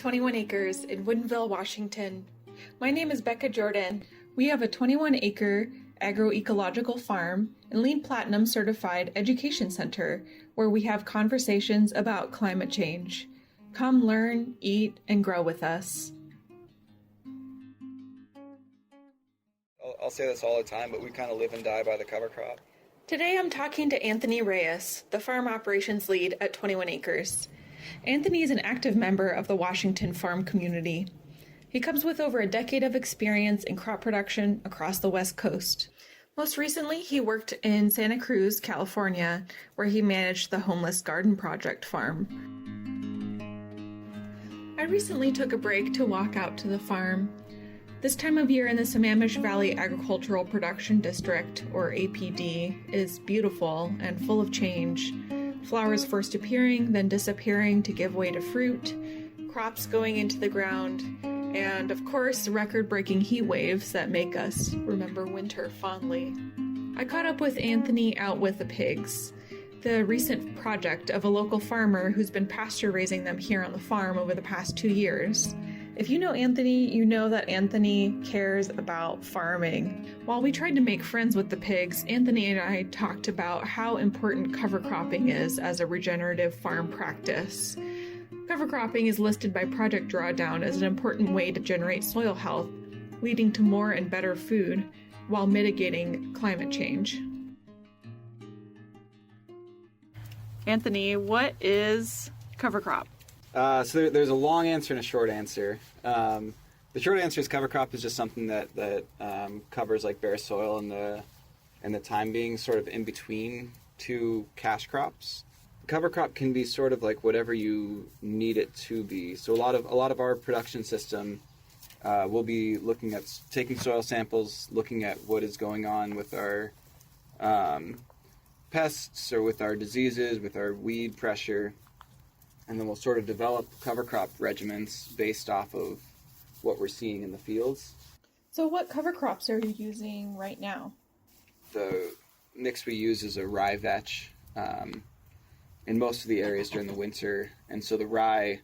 21 acres in Woodinville, Washington. My name is Becca Jordan. We have a 21-acre agroecological farm and LEED Platinum certified education center where we have conversations about climate change. Come learn, eat, and grow with us. I'll say this all the time, but we kind of live and die by the cover crop. Today I'm talking to Anthony Reyes, the farm operations lead at 21 acres. Anthony is an active member of the Washington farm community. He comes with over a decade of experience in crop production across the West Coast. Most recently, he worked in Santa Cruz, California, where he managed the Homeless Garden Project farm. I recently took a break to walk out to the farm. This time of year in the Sammamish Valley Agricultural Production District, or APD, is beautiful and full of change. Flowers first appearing, then disappearing to give way to fruit, crops going into the ground, and of course, record-breaking heat waves that make us remember winter fondly. I caught up with Anthony out with the pigs, the recent project of a local farmer who's been pasture raising them here on the farm over the past 2 years. If you know Anthony, you know that Anthony cares about farming. While we tried to make friends with the pigs, Anthony and I talked about how important cover cropping is as a regenerative farm practice. Cover cropping is listed by Project Drawdown as an important way to generate soil health, leading to more and better food while mitigating climate change. Anthony, what is cover crop? So there's a long answer and a short answer. The short answer is cover crop is just something that covers like bare soil and the time being sort of in between two cash crops. Cover crop can be sort of like whatever you need it to be. So a lot of our production system will be looking at taking soil samples, looking at what is going on with our pests or with our diseases, with our weed pressure. And then we'll sort of develop cover crop regimens based off of what we're seeing in the fields. So what cover crops are you using right now? The mix we use is a Rye Veg in most of the areas during the winter. And so the rye,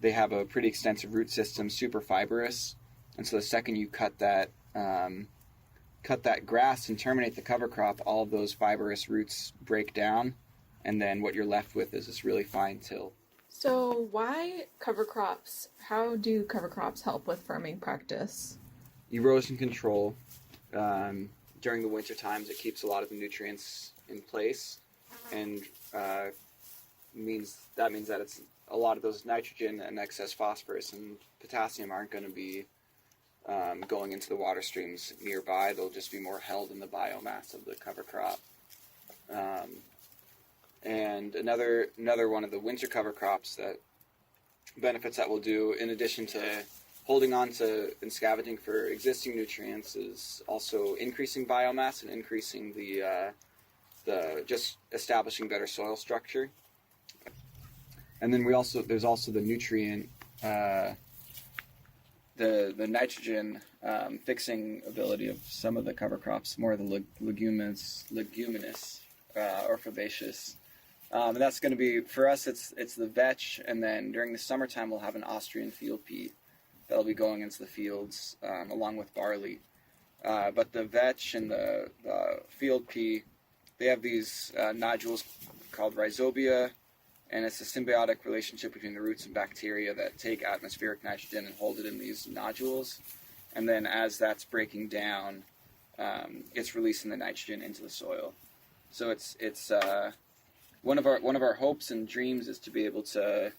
they have a pretty extensive root system, super fibrous. And so the second you cut that grass and terminate the cover crop, all of those fibrous roots break down. And then what you're left with is this really fine till. So why cover crops? How do cover crops help with farming practice? Erosion control. During the winter times, it keeps a lot of the nutrients in place, and means that it's a lot of those nitrogen and excess phosphorus and potassium aren't going to be going into the water streams nearby. They'll just be more held in the biomass of the cover crop. And another one of the winter cover crops that benefits that we'll do, in addition to holding on to and scavenging for existing nutrients, is also increasing biomass and increasing the just establishing better soil structure. And then there's also the nutrient, the nitrogen fixing ability of some of the cover crops, more of the leguminous or herbaceous. And that's going to be, for us, it's the vetch, and then during the summertime we'll have an Austrian field pea that'll be going into the fields along with barley. But the vetch and the field pea, they have these nodules called rhizobia, and it's a symbiotic relationship between the roots and bacteria that take atmospheric nitrogen and hold it in these nodules. And then as that's breaking down, it's releasing the nitrogen into the soil. So it's one of our hopes and dreams is to be able to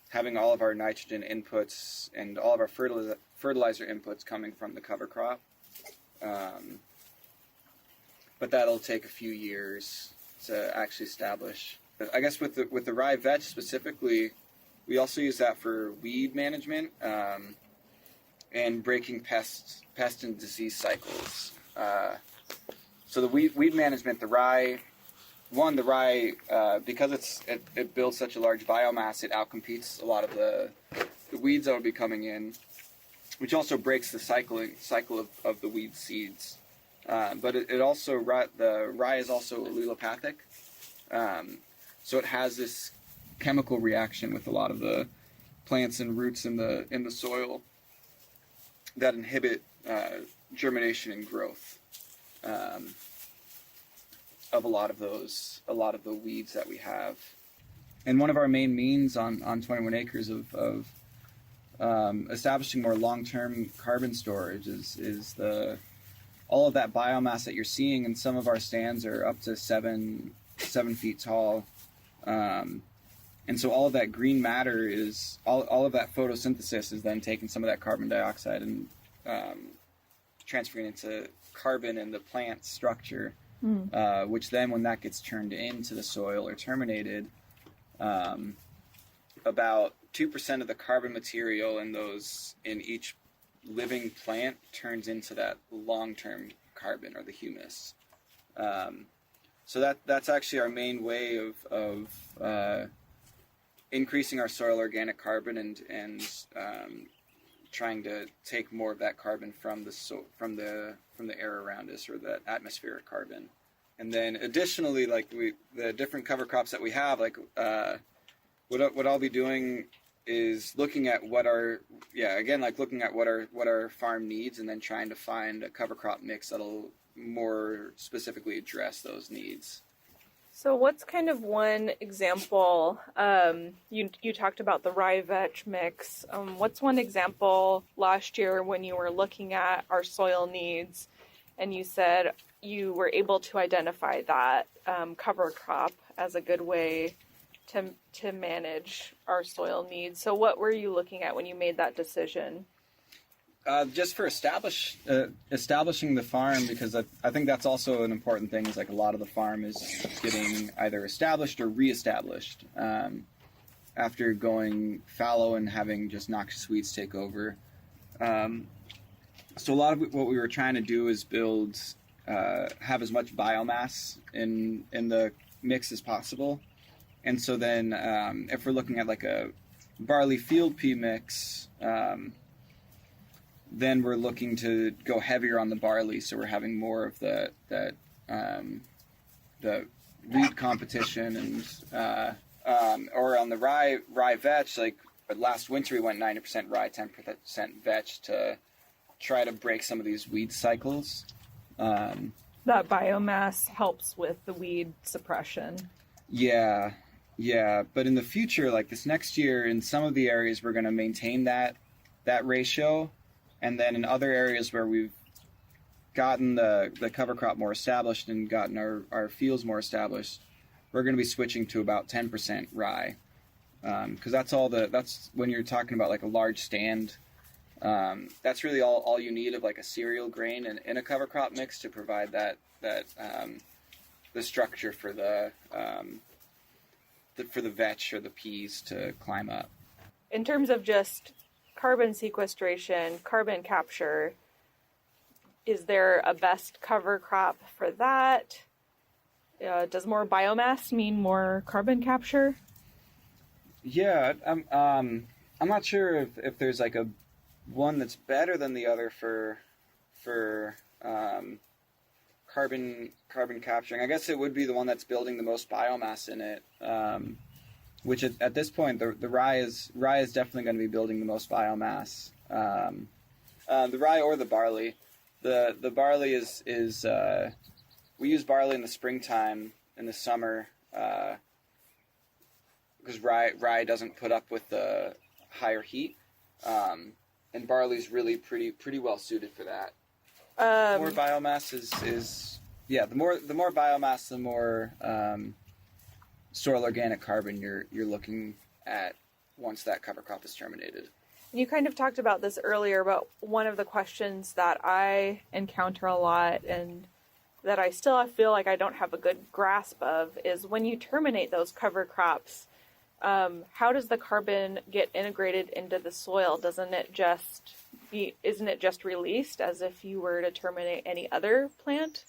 having all of our nitrogen inputs and all of our fertilizer inputs coming from the cover crop. But that'll take a few years to actually establish. But I guess with the Rye Veg specifically, we also use that for weed management and breaking pest and disease cycles. So the weed management, the rye, because it builds such a large biomass, it outcompetes a lot of the weeds that will be coming in, which also breaks the cycle of the weed seeds. But the rye is also allelopathic, so it has this chemical reaction with a lot of the plants and roots in the soil that inhibit germination and growth of a lot of the weeds that we have. And one of our main means on 21 acres of establishing more long-term carbon storage is all of that biomass that you're seeing, and some of our stands are up to 7 feet tall. And so all of that green matter is, all of that photosynthesis is then taking some of that carbon dioxide and transferring into carbon in the plant structure, which then when that gets turned into the soil or terminated, about 2% of the carbon material in each living plant turns into that long-term carbon or the humus. So that's actually our main way of increasing our soil organic carbon and trying to take more of that carbon from the air around us, or that atmospheric carbon. And then additionally, like the different cover crops that we have, like what I'll be doing is looking at what our farm needs, and then trying to find a cover crop mix that'll more specifically address those needs. So what's kind of one example, you talked about the Rye Veg mix. What's one example last year when you were looking at our soil needs and you said you were able to identify that cover crop as a good way to manage our soil needs? So what were you looking at when you made that decision? Just for establishing the farm, because I think that's also an important thing, is like a lot of the farm is getting either established or reestablished after going fallow and having just noxious weeds take over. So a lot of what we were trying to do is have as much biomass in the mix as possible. And so then if we're looking at like a barley field pea mix, then we're looking to go heavier on the barley, so we're having more of the weed competition, and or on the rye veg, like last winter we went 90% rye, 10% veg to try to break some of these weed cycles. That biomass helps with the weed suppression. Yeah, but in the future, like this next year, in some of the areas we're going to maintain that ratio. And then in other areas where we've gotten the cover crop more established and gotten our fields more established, we're going to be switching to about 10% rye. Because that's when you're talking about like a large stand, that's really all you need of like a cereal grain in a cover crop mix to provide that the structure for the vetch or the peas to climb up. In terms of just carbon sequestration, carbon capture, is there a best cover crop for that? Does more biomass mean more carbon capture? Yeah, I'm not sure if there's like a one that's better than the other for carbon capturing. I guess it would be the one that's building the most biomass in it. Which at this point, the rye is definitely going to be building the most biomass. The rye or the barley. The barley is we use barley in the springtime, in the summer, because rye doesn't put up with the higher heat, and barley's really pretty well suited for that. More biomass is the more biomass, the more soil organic carbon you're looking at once that cover crop is terminated. You kind of talked about this earlier, but one of the questions that I encounter a lot and that I still feel like I don't have a good grasp of is when you terminate those cover crops, how does the carbon get integrated into the soil? Isn't it just released as if you were to terminate any other plant?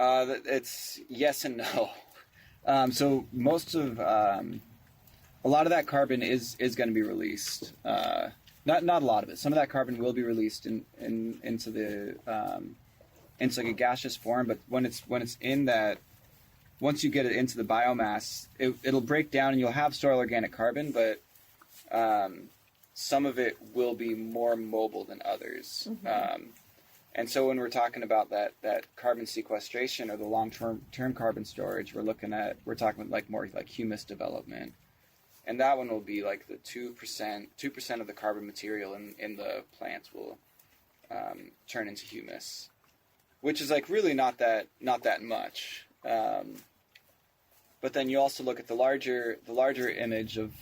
It's yes and no. So most of a lot of that carbon is going to be released. Not a lot of it. Some of that carbon will be released into like a gaseous form. But when it's in that, once you get it into the biomass, it'll break down and you'll have soil organic carbon. But some of it will be more mobile than others. And so when we're talking about that carbon sequestration or the long-term carbon storage, we're talking about like more like humus development. And that one will be like the 2% of the carbon material in the plants will turn into humus, which is like really not that much. But then you also look at the larger image of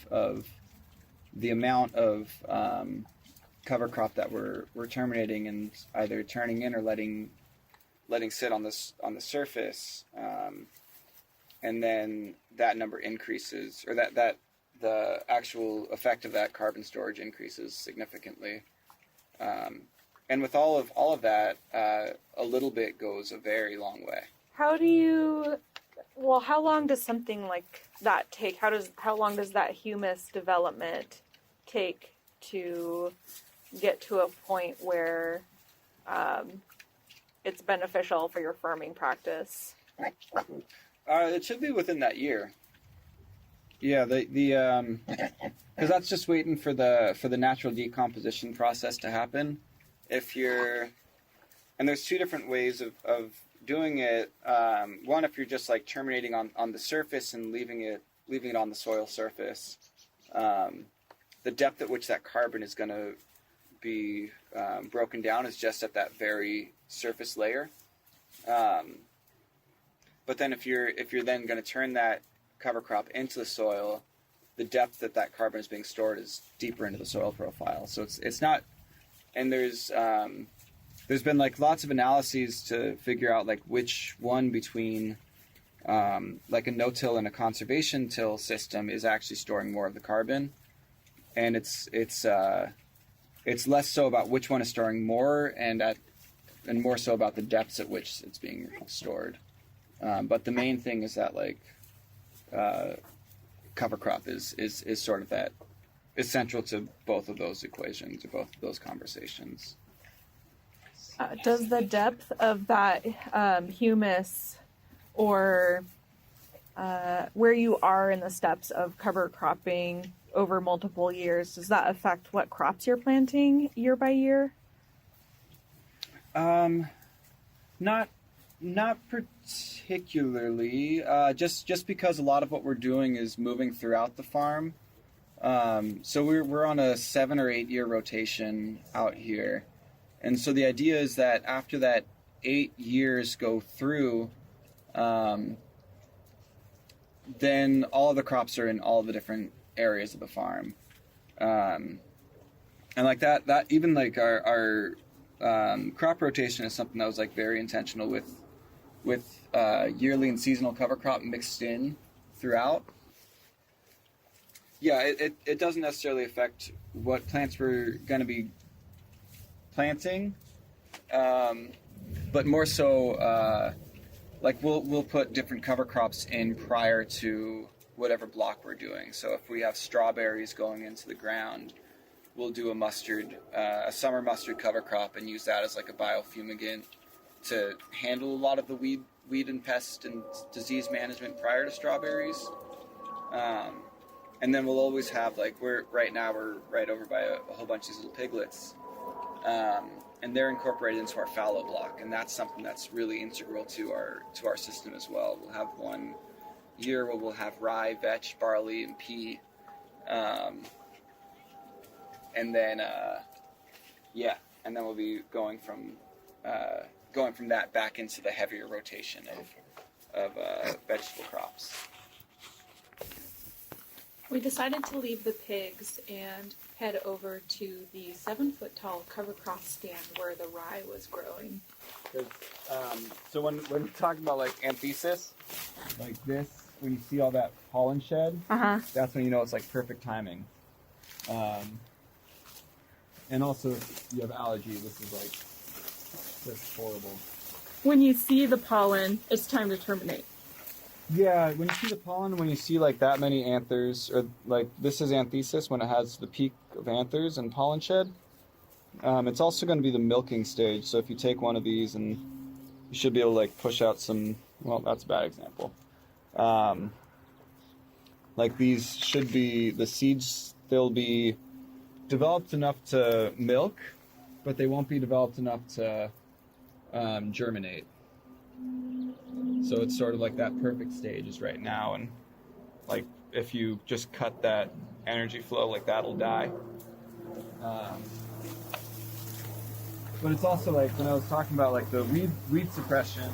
the amount of cover crop that we're terminating and either turning in or letting sit on the surface, and then that number increases, or that the actual effect of that carbon storage increases significantly. And with all of that, a little bit goes a very long way. How long does something like that take? How long does that humus development take to get to a point where it's beneficial for your farming practice? It should be within that year. Yeah, because that's just waiting for the natural decomposition process to happen. And there's two different ways of doing it. One, if you're just like terminating on the surface and leaving it on the soil surface, the depth at which that carbon is going to be broken down is just at that very surface layer. But then if you're then going to turn that cover crop into the soil, the depth that carbon is being stored is deeper into the soil profile. So it's not, and there's been like lots of analyses to figure out like which one between like a no-till and a conservation till system is actually storing more of the carbon, and it's less so about which one is storing more and more so about the depths at which it's being stored. But the main thing is that like cover crop is sort of that is central to both of those equations or both of those conversations. Does the depth of that humus or where you are in the steps of cover cropping over multiple years, does that affect what crops you're planting year by year? Not particularly. Just because a lot of what we're doing is moving throughout the farm. So we're on a 7 or 8 year rotation out here. And so the idea is that after that 8 years go through, then all of the crops are in all the different areas of the farm. And like that even like our crop rotation is something that was like very intentional with yearly and seasonal cover crop mixed in throughout. Yeah, it doesn't necessarily affect what plants we're going to be planting, but more so like we'll put different cover crops in prior to whatever block we're doing. So if we have strawberries going into the ground, we'll do a summer mustard cover crop and use that as like a biofumigant to handle a lot of the weed and pest and disease management prior to strawberries. And then we'll always have like we're right right over by a whole bunch of these little piglets, and they're incorporated into our fallow block, and that's something that's really integral to our system as well. We'll have one year where we'll have rye, vetch, barley, and pea, and then and then we'll be going from that back into the heavier rotation of vegetable crops. We decided to leave the pigs and head over to the 7-foot tall cover crop stand where the rye was growing. So when we talk about like Anthesis, like this, when you see all that pollen shed, that's when you know it's like perfect timing. And also if you have allergy, this is horrible. When you see the pollen, it's time to terminate. Yeah, when you see the pollen, when you see like that many anthers, or like this is Anthesis when it has the peak of anthers and pollen shed. It's also going to be the milking stage. So if you take one of these, and you should be able to like push out some. Well, that's a bad example. Like these should be the seeds they'll be developed enough to milk, but they won't be developed enough to germinate. So it's sort of like that perfect stage is right now, and like if you just cut that energy flow, like that'll die. But it's also like when I was talking about like the weed suppression,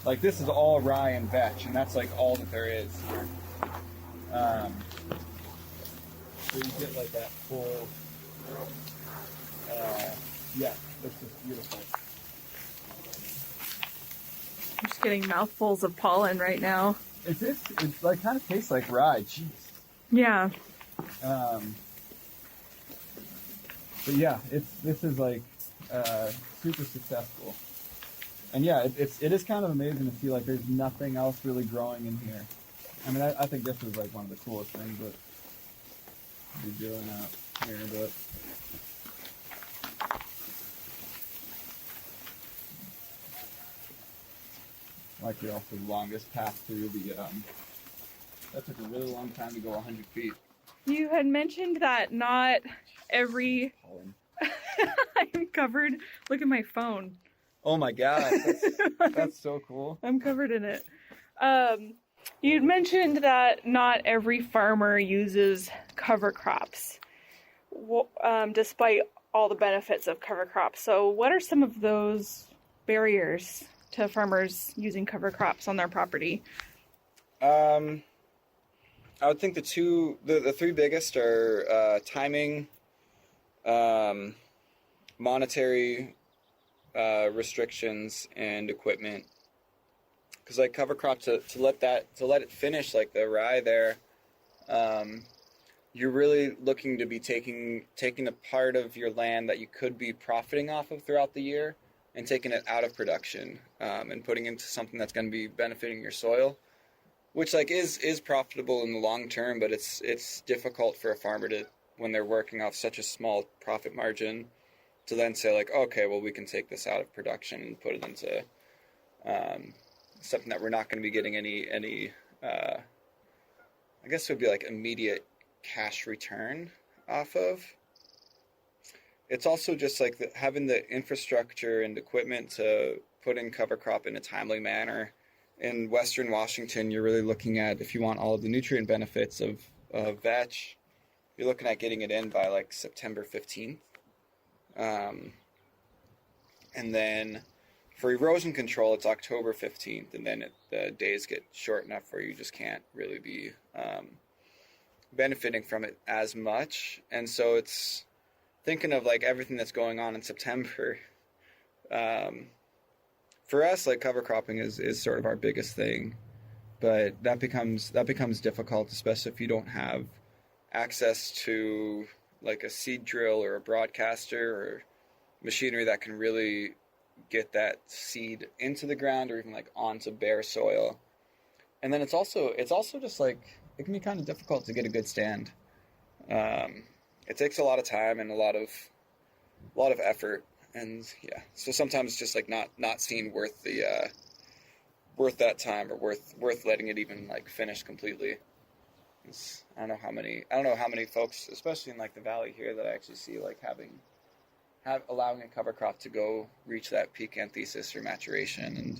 like this is all rye and vetch, and that's like all that there is here. So you get like that full, yeah, it's just beautiful. I'm just getting mouthfuls of pollen right now. It's like kind of tastes like rye. Jeez. Yeah. But yeah, this is like super successful, and yeah, it is kind of amazing to see like there's nothing else really growing in here. I mean, I think this is like one of the coolest things that we're doing out here, but. Like the also longest path through the, that took a really long time to go 100 feet. You had mentioned that not every... I'm covered. Look at my phone. Oh my god, that's so cool. I'm covered in it. You'd mentioned that not every farmer uses cover crops, despite all the benefits of cover crops. So what are some of those barriers to farmers using cover crops on their property? I would think the three biggest are timing, monetary restrictions, and equipment. Because like cover crop to let it finish like the rye there, you're really looking to be taking a part of your land that you could be profiting off of throughout the year and taking it out of production, and putting into something that's going to be benefiting your soil, which like is profitable in the long term, but it's difficult for a farmer to, when they're working off such a small profit margin, to then say like, okay, well we can take this out of production and put it into something that we're not going to be getting any I guess it would be like immediate cash return off of. It's also just like having the infrastructure and equipment to put in cover crop in a timely manner. In Western Washington, you're really looking at, if you want all of the nutrient benefits of vetch, you're looking at getting it in by like September 15th. And then for erosion control, it's October 15th, and then the days get short enough where you just can't really be benefiting from it as much. And so it's thinking of like everything that's going on in September. For us, like cover cropping is sort of our biggest thing, but that becomes difficult, especially if you don't have access to like a seed drill or a broadcaster or machinery that can really get that seed into the ground or even like onto bare soil. And then it's also just like it can be kind of difficult to get a good stand. It takes a lot of time and a lot of effort, and yeah, so sometimes it's just like not seen worth that time or worth letting it even like finish completely. I don't know how many folks, especially in like the valley here, that I actually see like allowing a cover crop to go reach that peak anthesis or maturation and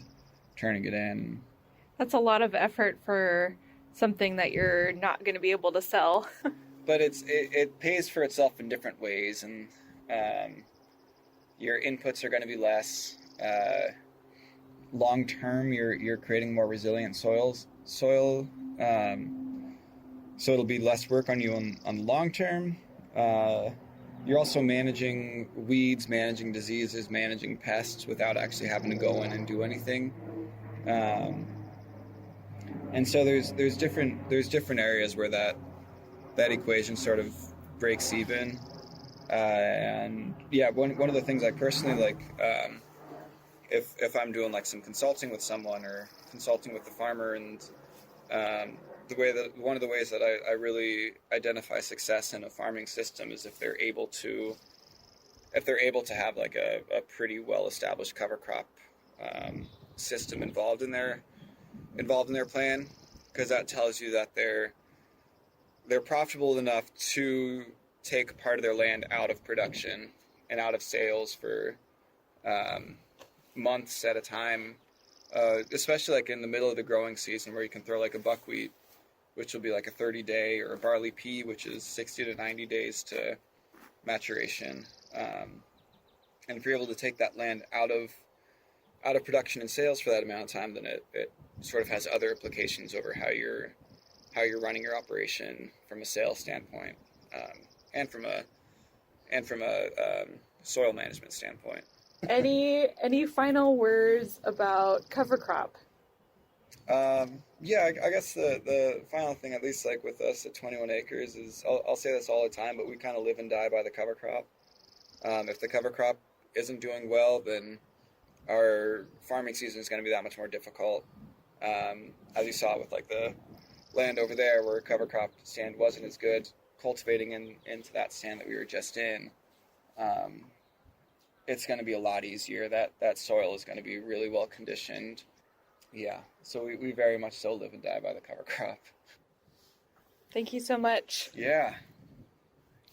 turning it in. That's a lot of effort for something that you're not going to be able to sell. But it pays for itself in different ways, and your inputs are going to be less. Long term, you're creating more resilient soil. So it'll be less work on you on the long term. You're also managing weeds, managing diseases, managing pests without actually having to go in and do anything. And so there's different areas where that equation sort of breaks even. And yeah, one of the things I personally like, if I'm doing like some consulting with someone or consulting with the farmer, and one of the ways that I really identify success in a farming system is if they're able to have like a pretty well established cover crop system involved in their plan, because that tells you that they're profitable enough to take part of their land out of production and out of sales for months at a time, especially like in the middle of the growing season where you can throw like a buckwheat, which will be like a 30-day, or a barley pea, which is 60 to 90 days to maturation. And if you're able to take that land out of production and sales for that amount of time, then it sort of has other implications over how you're running your operation from a sales standpoint, and from a soil management standpoint. Any final words about cover crop? Yeah, I guess the final thing, at least like with us at 21 acres, is I'll say this all the time, but we kind of live and die by the cover crop. If the cover crop isn't doing well, then our farming season is going to be that much more difficult. As you saw with like the land over there where cover crop stand wasn't as good, cultivating into that stand that we were just in, it's going to be a lot easier. That soil is going to be really well conditioned. Yeah, so we very much so live and die by the cover crop. Thank you so much. Yeah,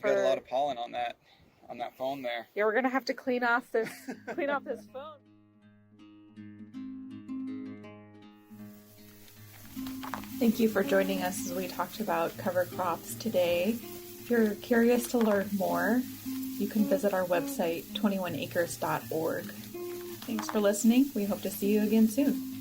you got a lot of pollen on that phone there. Yeah, we're gonna have to clean off this phone. Thank you for joining us as we talked about cover crops today. If you're curious to learn more, you can visit our website, 21acres.org. Thanks for listening. We hope to see you again soon.